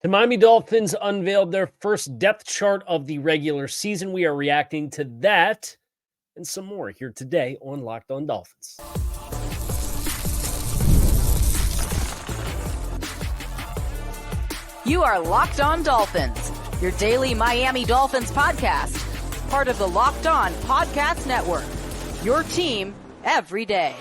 The Miami Dolphins unveiled their first depth chart of the regular season. We are reacting to that and some more here today on Locked On Dolphins. You are Locked On Dolphins, your daily Miami Dolphins podcast, part of the Locked On Podcast Network, your team every day.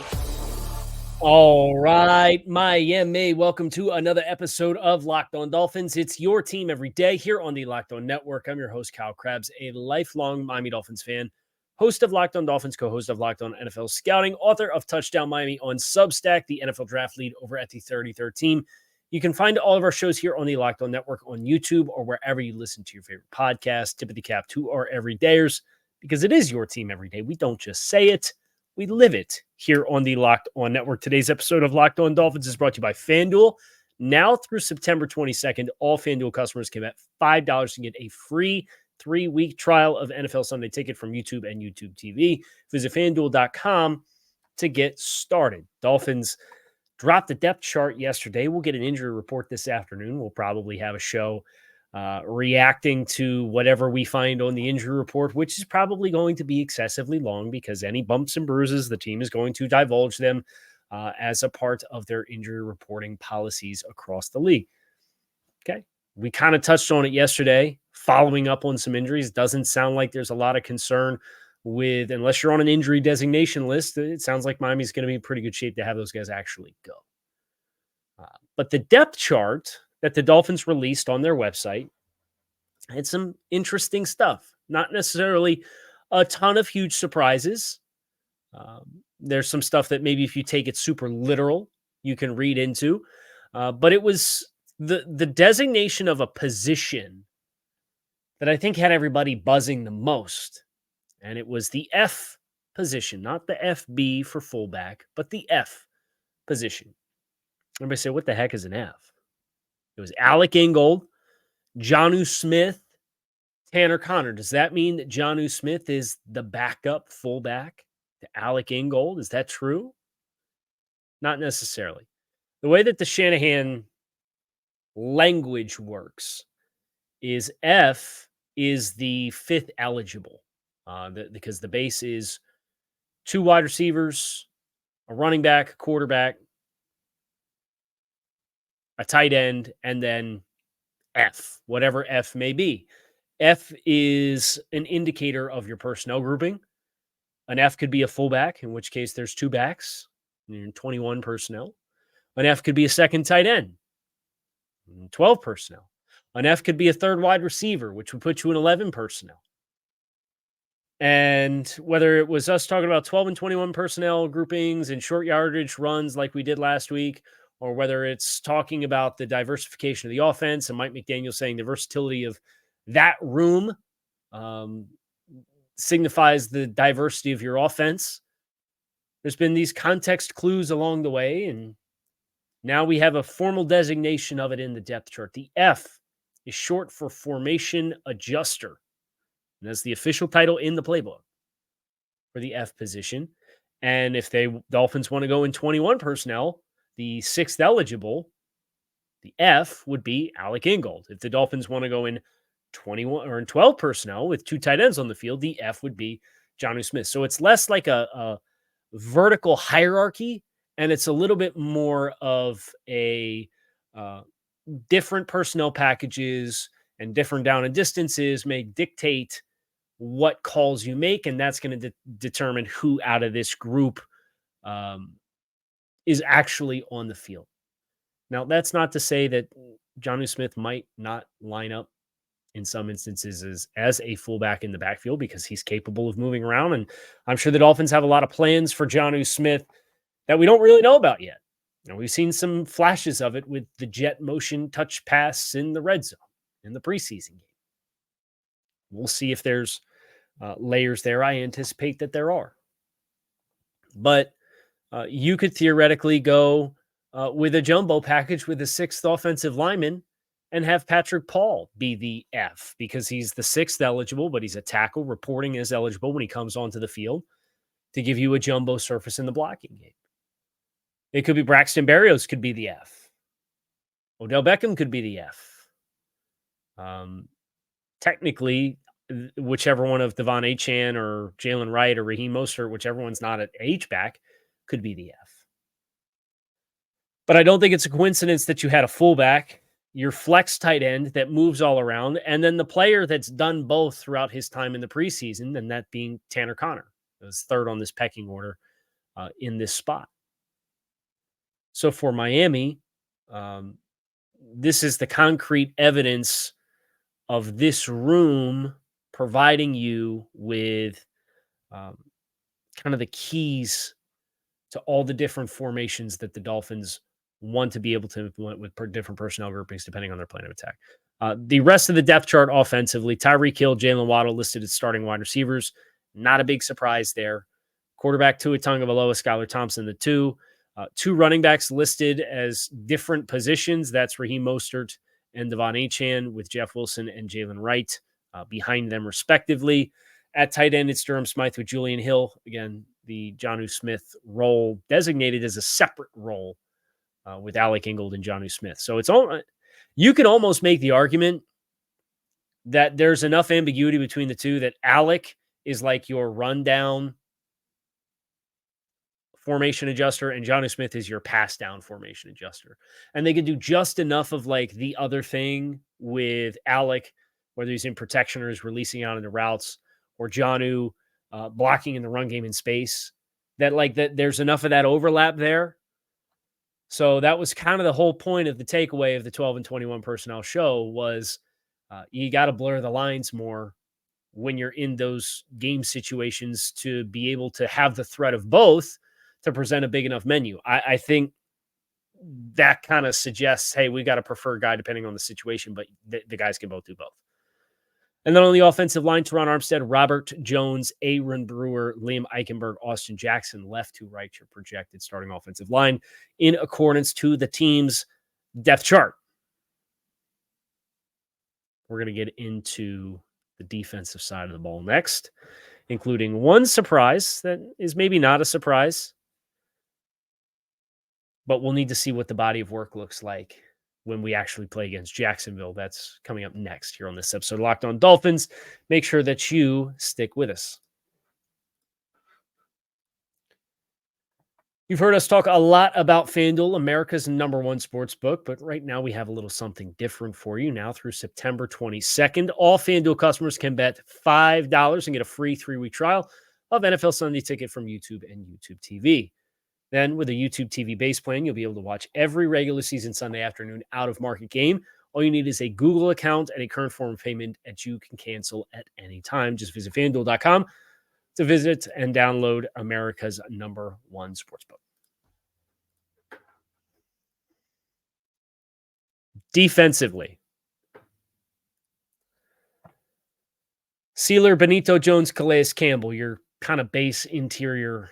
All right, Miami, welcome to another episode of Locked On Dolphins. It's your team every day here on the Locked On Network. I'm your host, Kyle Krabs, a lifelong Miami Dolphins fan, host of Locked On Dolphins, co-host of Locked On NFL Scouting, author of Touchdown Miami on Substack, the NFL Draft Lead over at the 33rd Team. You can find all of our shows here on the Locked On Network on YouTube or wherever you listen to your favorite podcast. Tip of the cap to our everydayers, because it is your team every day. We don't just say it, we live it here on the Locked On Network. Today's episode of Locked On Dolphins is brought to you by FanDuel. Now through September 22nd, all FanDuel customers can bet $5 to get a free 3-week trial of NFL Sunday Ticket from YouTube and YouTube TV. Visit FanDuel.com to get started. Dolphins dropped the depth chart yesterday. We'll get an injury report this afternoon. We'll probably have a show reacting to whatever we find on the injury report, which is probably going to be excessively long because any bumps and bruises, the team is going to divulge them as a part of their injury reporting policies across the league. Okay. We kind of touched on it yesterday, following up on some injuries. Doesn't sound like there's a lot of concern with, unless you're on an injury designation list, it sounds like Miami's going to be in pretty good shape to have those guys actually go. But the depth chart that the Dolphins released on their website had some interesting stuff. Not necessarily a ton of huge surprises. There's some stuff that maybe if you take it super literal, you can read into. But it was the designation of a position that I think had everybody buzzing the most. And it was the F position, not the FB for fullback, but the F position. Everybody say, what the heck is an F? It was Alec Ingold, Jonnu Smith, Tanner Conner. Does that mean that Jonnu Smith is the backup fullback to Alec Ingold? Is that true? Not necessarily. The way that the Shanahan language works is F is the fifth eligible because the base is 2 wide receivers, a running back, a quarterback, a tight end, and then F, whatever F may be. F is an indicator of your personnel grouping. An F could be a fullback, in which case there's 2 backs, 21 personnel. An F could be a second tight end, 12 personnel. An F could be a third wide receiver, which would put you in 11 personnel. And whether it was us talking about 12 and 21 personnel groupings and short yardage runs like we did last week, or whether it's talking about the diversification of the offense and Mike McDaniel saying the versatility of that room signifies the diversity of your offense. There's been these context clues along the way, and now we have a formal designation of it in the depth chart. The F is short for formation adjuster, and that's the official title in the playbook for the F position. And if the Dolphins want to go in 21 personnel, the 6th eligible, the F, would be Alec Ingold. If the Dolphins want to go in 21 or in 12 personnel with 2 tight ends on the field, the F would be Jonnu Smith. So it's less like a vertical hierarchy, and it's a little bit more of a different personnel packages and different down and distances may dictate what calls you make, and that's going to determine who out of this group is actually on the field. Now, that's not to say that Jonnu Smith might not line up in some instances as a fullback in the backfield because he's capable of moving around. And I'm sure the Dolphins have a lot of plans for Jonnu Smith that we don't really know about yet. Now, we've seen some flashes of it with the jet motion touch pass in the red zone in the preseason game. We'll see if there's layers there. I anticipate that there are. But you could theoretically go with a jumbo package with a 6th offensive lineman and have Patrick Paul be the F because he's the 6th eligible, but he's a tackle reporting as eligible when he comes onto the field to give you a jumbo surface in the blocking game. It could be Braxton Berrios could be the F. Odell Beckham could be the F. Technically, whichever one of Devon Achane or Jalen Wright or Raheem Mostert, whichever one's not at H-back, could be the F. But I don't think it's a coincidence that you had a fullback, your flex tight end that moves all around, and then the player that's done both throughout his time in the preseason, and that being Tanner Connor, who's third on this pecking order in this spot. So for Miami, this is the concrete evidence of this room providing you with kind of the keys to all the different formations that the Dolphins want to be able to implement with different personnel groupings depending on their plan of attack. The rest of the depth chart offensively, Tyreek Hill, Jalen Waddle listed as starting wide receivers. Not a big surprise there. Quarterback Tua Tagovailoa, Skylar Thompson, the two. Two running backs listed as different positions. That's Raheem Mostert and Devon Achane, with Jeff Wilson and Jalen Wright behind them, respectively. At tight end, it's Durham Smythe with Julian Hill. Again, the Jonnu Smith role designated as a separate role with Alec Ingold and Jonnu Smith. So it's all, you can almost make the argument that there's enough ambiguity between the two that Alec is like your rundown formation adjuster and Jonnu Smith is your pass down formation adjuster. And they can do just enough of like the other thing with Alec, whether he's in protection or is releasing out into routes, or Jonnu blocking in the run game in space, that like that there's enough of that overlap there. So that was kind of the whole point of the takeaway of the 12 and 21 personnel show was you got to blur the lines more when you're in those game situations to be able to have the threat of both to present a big enough menu. I think that kind of suggests, hey, we got a preferred guy depending on the situation, but the guys can both do both. And then on the offensive line, Teron Armstead, Robert Jones, Aaron Brewer, Liam Eichenberg, Austin Jackson, left to right, your projected starting offensive line in accordance to the team's depth chart. We're going to get into the defensive side of the ball next, including one surprise that is maybe not a surprise, but we'll need to see what the body of work looks like when we actually play against Jacksonville. That's coming up next here on this episode of Locked On Dolphins. Make sure that you stick with us. You've heard us talk a lot about FanDuel, America's #1 sports book, but right now we have a little something different for you. Now through September 22nd, all FanDuel customers can bet $5 and get a free 3-week trial of NFL Sunday Ticket from YouTube and YouTube TV. Then with a YouTube TV base plan, you'll be able to watch every regular season Sunday afternoon out-of-market game. All you need is a Google account and a current form of payment that you can cancel at any time. Just visit FanDuel.com to visit and download America's #1 sportsbook. Defensively, Sealer, Benito Jones, Calais Campbell, your kind of base interior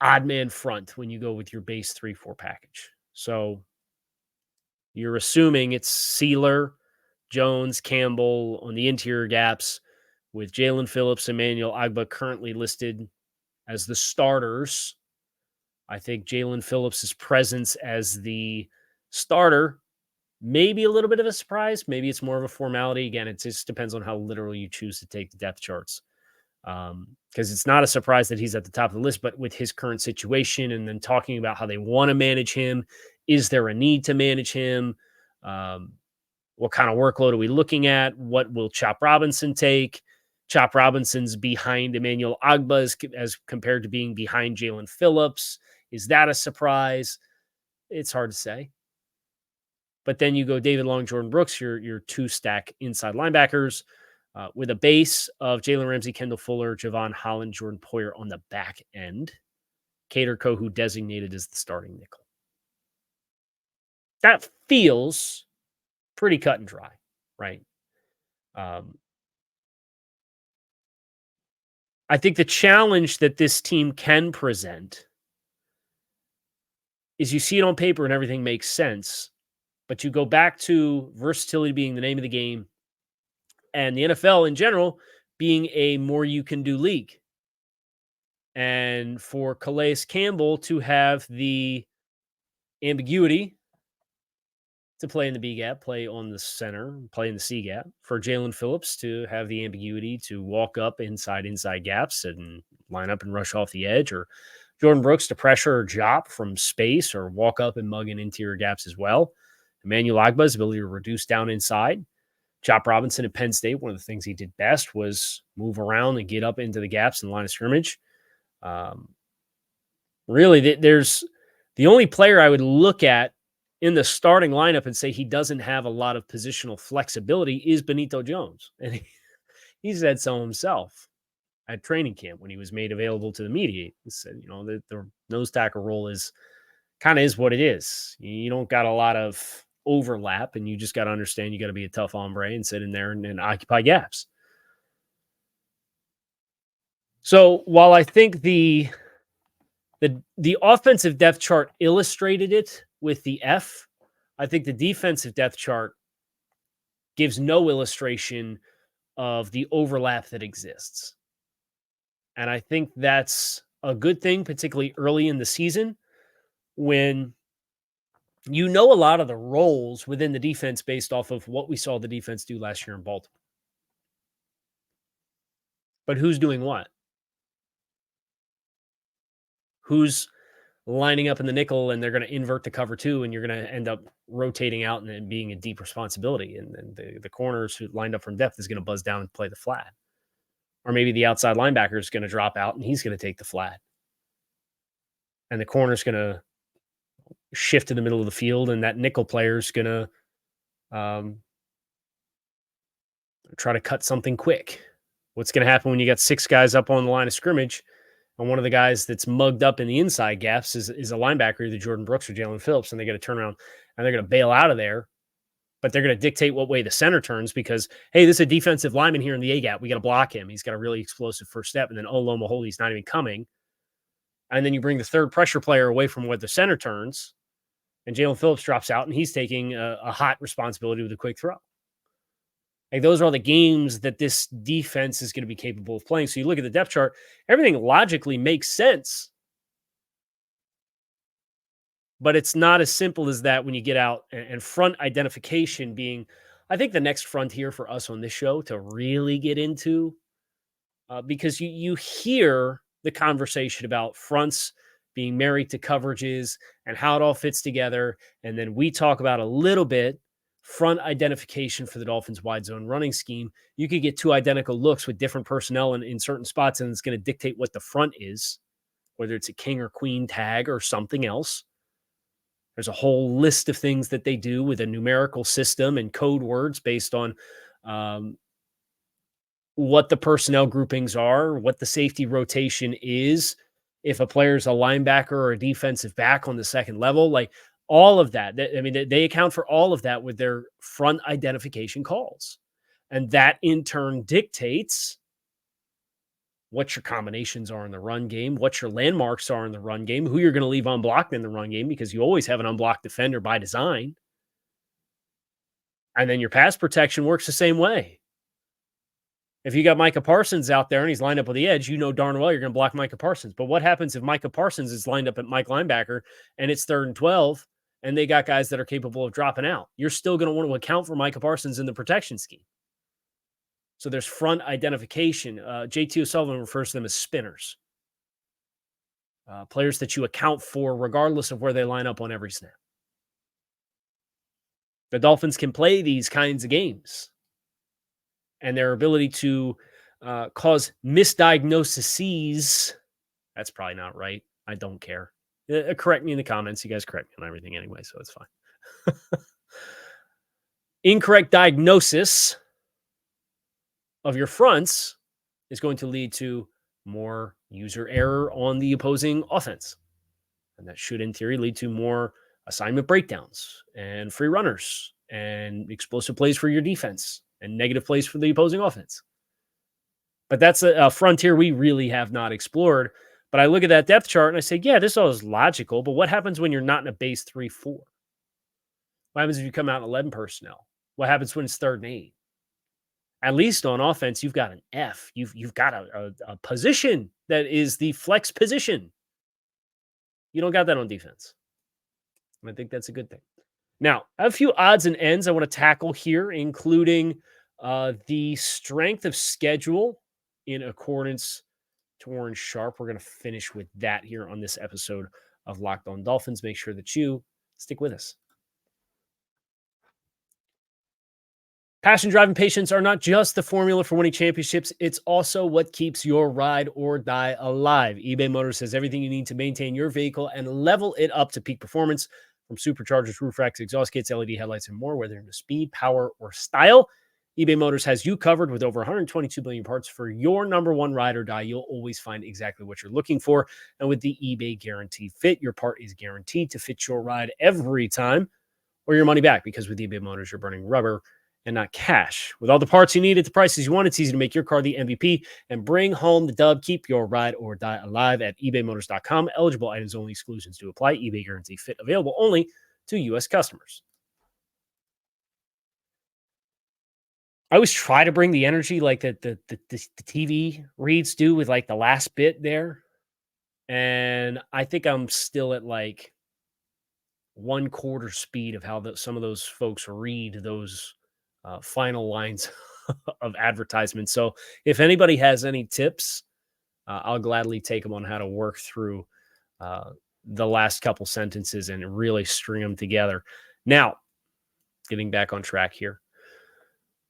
odd man front when you go with your base 3-4 package. So you're assuming it's Sealer, Jones, Campbell on the interior gaps, with Jalen Phillips, Emmanuel Ogbah currently listed as the starters. I think Jalen Phillips' presence as the starter may be a little bit of a surprise. Maybe it's more of a formality. Again, it just depends on how literal you choose to take the depth charts. Because it's not a surprise that he's at the top of the list, but with his current situation and then talking about how they want to manage him, is there a need to manage him? What kind of workload are we looking at? What will Chop Robinson take? Chop Robinson's behind Emmanuel Ogbah as compared to being behind Jalen Phillips. Is that a surprise? It's hard to say. But then you go David Long, Jordan Brooks, your two-stack inside linebackers, with a base of Jalen Ramsey, Kendall Fuller, Javon Holland, Jordan Poyer on the back end. Kader Kohu designated as the starting nickel. That feels pretty cut and dry, right? I think the challenge that this team can present is you see it on paper and everything makes sense, but you go back to versatility being the name of the game and the NFL in general being a more you can do league. And for Calais Campbell to have the ambiguity to play in the B gap, play on the center, play in the C gap. For Jalen Phillips to have the ambiguity to walk up inside gaps and line up and rush off the edge, or Jordan Brooks to pressure or drop from space or walk up and mug in interior gaps as well. Emmanuel Agba's ability to reduce down inside. Chop Robinson at Penn State, one of the things he did best was move around and get up into the gaps in the line of scrimmage. Really, there's the only player I would look at in the starting lineup and say he doesn't have a lot of positional flexibility is Benito Jones. And he said so himself at training camp when he was made available to the media. He said, the nose tackle role is kind of is what it is. You don't got a lot of overlap, and you just got to understand you got to be a tough hombre and sit in there and occupy gaps. So while I think the offensive depth chart illustrated it with the F, I think the defensive depth chart gives no illustration of the overlap that exists. And I think that's a good thing, particularly early in the season when you know a lot of the roles within the defense based off of what we saw the defense do last year in Baltimore. But who's doing what? Who's lining up in the nickel and they're going to invert the cover two and you're going to end up rotating out and being a deep responsibility. And then the corners who lined up from depth is going to buzz down and play the flat. Or maybe the outside linebacker is going to drop out and he's going to take the flat. And the corner's going to shift to the middle of the field and that nickel player is going to try to cut something quick. What's going to happen when you got 6 guys up on the line of scrimmage and one of the guys that's mugged up in the inside gaps is a linebacker, either Jordan Brooks or Jalen Phillips, and they got to turn around and they're going to bail out of there, but they're going to dictate what way the center turns because, hey, this is a defensive lineman here in the A gap. We got to block him. He's got a really explosive first step. And then, oh, lo and behold, he's not even coming. And then you bring the third pressure player away from where the center turns, and Jalen Phillips drops out, and he's taking a hot responsibility with a quick throw. Like those are all the games that this defense is going to be capable of playing. So you look at the depth chart, everything logically makes sense. But it's not as simple as that when you get out and front identification being, I think, the next frontier for us on this show to really get into. Because you hear the conversation about fronts being married to coverages and how it all fits together. And then we talk about a little bit front identification for the Dolphins wide zone running scheme. You could get 2 identical looks with different personnel in certain spots, and it's going to dictate what the front is, whether it's a king or queen tag or something else. There's a whole list of things that they do with a numerical system and code words based on what the personnel groupings are, what the safety rotation is, if a player's a linebacker or a defensive back on the second level, like all of that. I mean, they account for all of that with their front identification calls. And that in turn dictates what your combinations are in the run game, what your landmarks are in the run game, who you're going to leave unblocked in the run game, because you always have an unblocked defender by design. And then your pass protection works the same way. If you got Micah Parsons out there and he's lined up with the edge, you know darn well you're going to block Micah Parsons. But what happens if Micah Parsons is lined up at Mike linebacker and it's 3rd and 12 and they got guys that are capable of dropping out? You're still going to want to account for Micah Parsons in the protection scheme. So there's front identification. JT O'Sullivan refers to them as spinners. Players that you account for regardless of where they line up on every snap. The Dolphins can play these kinds of games. And their ability to cause misdiagnoses, that's probably not right. I don't care. Correct me in the comments. You guys correct me on everything anyway, so it's fine. Incorrect diagnosis of your fronts is going to lead to more user error on the opposing offense. And that should, in theory, lead to more assignment breakdowns and free runners and explosive plays for your defense and negative plays for the opposing offense. But that's a frontier we really have not explored. But I look at that depth chart and I say, yeah, this all is logical, but what happens when you're not in a base 3-4? What happens if you come out in 11 personnel? What happens when it's 3rd and 8? At least on offense, you've got an F. You've got a position that is the flex position. You don't got that on defense. And I think that's a good thing. Now, I have a few odds and ends I want to tackle here, including the strength of schedule in accordance to Warren Sharp. We're going to finish with that here on this episode of Locked On Dolphins. Make sure that you stick with us. Passion, drive, and patience are not just the formula for winning championships. It's also what keeps your ride or die alive. eBay Motors has everything you need to maintain your vehicle and level it up to peak performance. From superchargers, roof racks, exhaust kits, LED headlights, and more, whether into speed, power, or style, eBay Motors has you covered with over 122 million parts for your number one ride or die. You'll always find exactly what you're looking for. And with the eBay Guarantee Fit, your part is guaranteed to fit your ride every time or your money back, because with eBay Motors, you're burning rubber and not cash. With all the parts you need at the prices you want, it's easy to make your car the MVP and bring home the dub. Keep your ride or die alive at ebaymotors.com. Eligible items only, exclusions do apply. eBay Guarantee Fit available only to U.S. customers. I always try to bring the energy like the TV reads do with like the last bit there. And I think I'm still at like 1/4 speed of how some of those folks read those final lines of advertisements. So if anybody has any tips, I'll gladly take them on how to work through the last couple sentences and really string them together. Now, getting back on track here,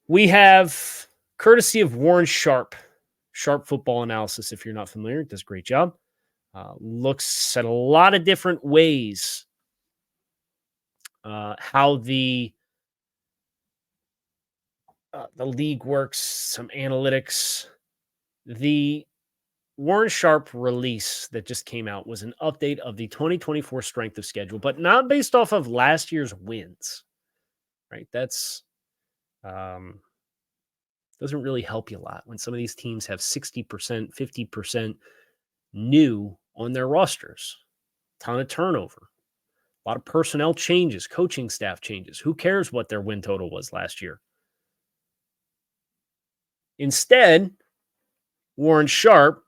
we have, courtesy of Warren Sharp, Sharp Football Analysis. If you're not familiar, does a great job. Looks at a lot of different ways how the league works, some analytics. The Warren Sharp release that just came out was an update of the 2024 strength of schedule, but not based off of last year's wins, right? That's doesn't really help you a lot when some of these teams have 60%, 50% new on their rosters, ton of turnover, a lot of personnel changes, coaching staff changes. Who cares what their win total was last year? Instead, Warren Sharp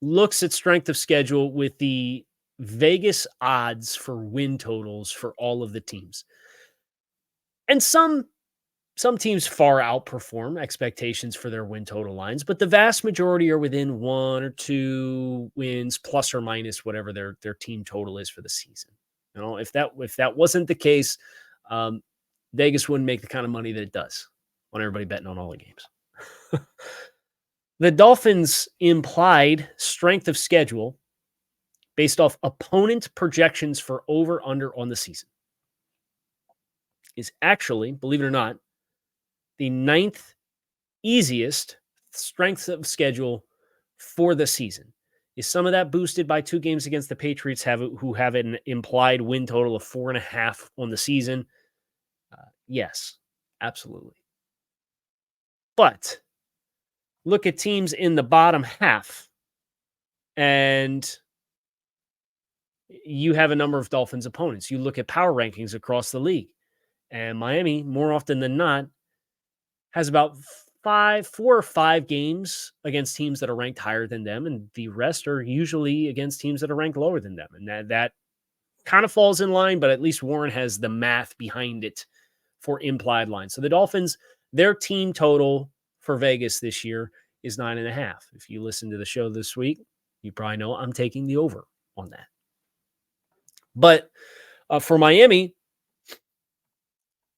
looks at strength of schedule with the Vegas odds for win totals for all of the teams. And some teams far outperform expectations for their win total lines, but the vast majority are within 1 or 2 wins, plus or minus whatever their team total is for the season. You know, if that wasn't the case, Vegas wouldn't make the kind of money that it does on everybody betting on all the games. The Dolphins' implied strength of schedule based off opponent projections for over-under on the season is actually, believe it or not, the 9th easiest strength of schedule for the season. Is some of that boosted by 2 games against the Patriots who have an implied win total of 4.5 on the season? Yes, absolutely. But look at teams in the bottom half, and you have a number of Dolphins opponents. You look at power rankings across the league, and Miami, more often than not, has about 4 or 5 games against teams that are ranked higher than them, and the rest are usually against teams that are ranked lower than them. And that kind of falls in line, but at least Warren has the math behind it for implied lines. So the Dolphins, their team total for Vegas this year is 9.5. If you listen to the show this week, you probably know I'm taking the over on that. But for Miami,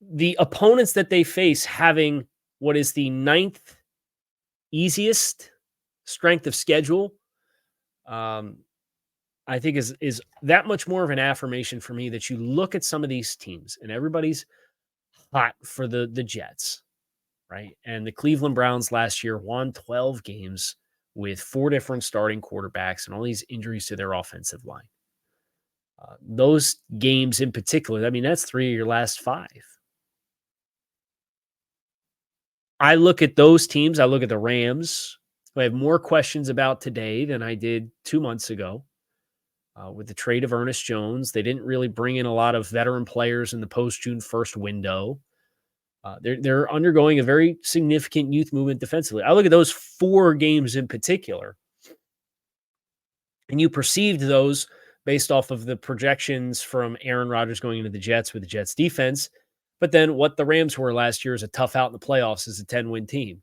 the opponents that they face having what is the 9th easiest strength of schedule, I think is that much more of an affirmation for me that you look at some of these teams and everybody's hot for the Jets, right? And the Cleveland Browns last year won 12 games with 4 different starting quarterbacks and all these injuries to their offensive line. Those games in particular, I mean, that's 3 of your last 5. I look at those teams. I look at the Rams, who I have more questions about today than I did 2 months ago. With the trade of Ernest Jones, they didn't really bring in a lot of veteran players in the post-June 1st window. They're undergoing a very significant youth movement defensively. I look at those 4 games in particular, and you perceived those based off of the projections from Aaron Rodgers going into the Jets with the Jets defense. But then what the Rams were last year is a tough out in the playoffs as a 10-win team.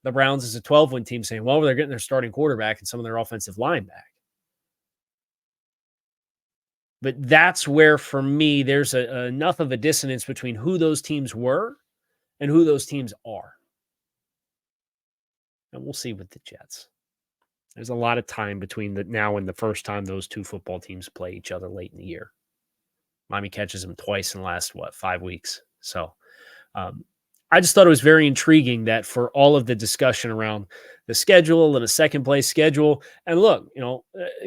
The Browns is a 12-win team saying, well, they're getting their starting quarterback and some of their offensive line back. But that's where, for me, there's enough of a dissonance between who those teams were and who those teams are. And we'll see with the Jets. There's a lot of time between the now and the first time those two football teams play each other late in the year. Miami catches them twice in the last, 5 weeks? So I just thought it was very intriguing that for all of the discussion around the schedule and a second place schedule, and look,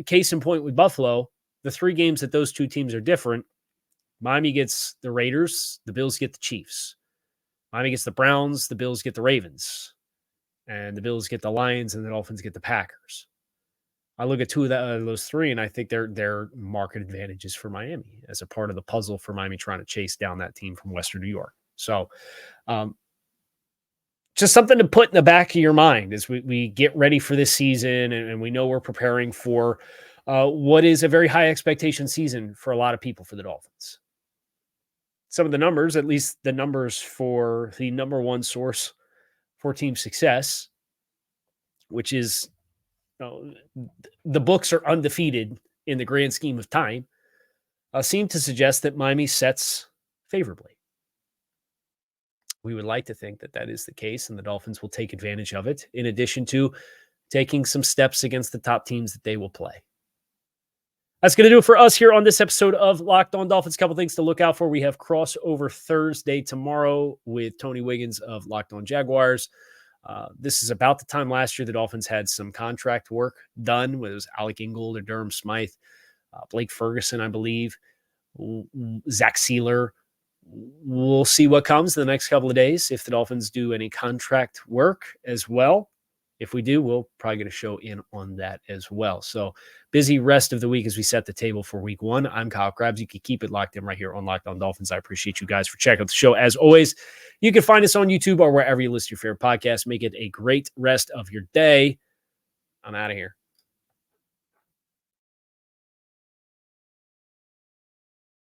case in point with Buffalo, the 3 games that those two teams are different, Miami gets the Raiders, the Bills get the Chiefs. Miami gets the Browns, the Bills get the Ravens. And the Bills get the Lions, and the Dolphins get the Packers. I look at 2 of those 3, and I think they're market advantages for Miami as a part of the puzzle for Miami trying to chase down that team from Western New York. So just something to put in the back of your mind as we get ready for this season, and we know we're preparing for what is a very high expectation season for a lot of people for the Dolphins. Some of the numbers, at least the numbers for the number one source for team success, which is the books are undefeated in the grand scheme of time, seem to suggest that Miami sets favorably. We would like to think that that is the case, and the Dolphins will take advantage of it, in addition to taking some steps against the top teams that they will play. That's going to do it for us here on this episode of Locked On Dolphins. A couple things to look out for. We have crossover Thursday tomorrow with Tony Wiggins of Locked On Jaguars. This is about the time last year the Dolphins had some contract work done, whether it was Alec Ingold or Durham Smythe, Blake Ferguson, I believe, Zach Sealer. We'll see what comes in the next couple of days if the Dolphins do any contract work as well. If we do, we'll probably get a show in on that as well. So busy rest of the week as we set the table for week 1. I'm Kyle Krabs. You can keep it locked in right here on Locked On Dolphins. I appreciate you guys for checking out the show. As always, you can find us on YouTube or wherever you listen to your favorite podcast. Make it a great rest of your day. I'm out of here.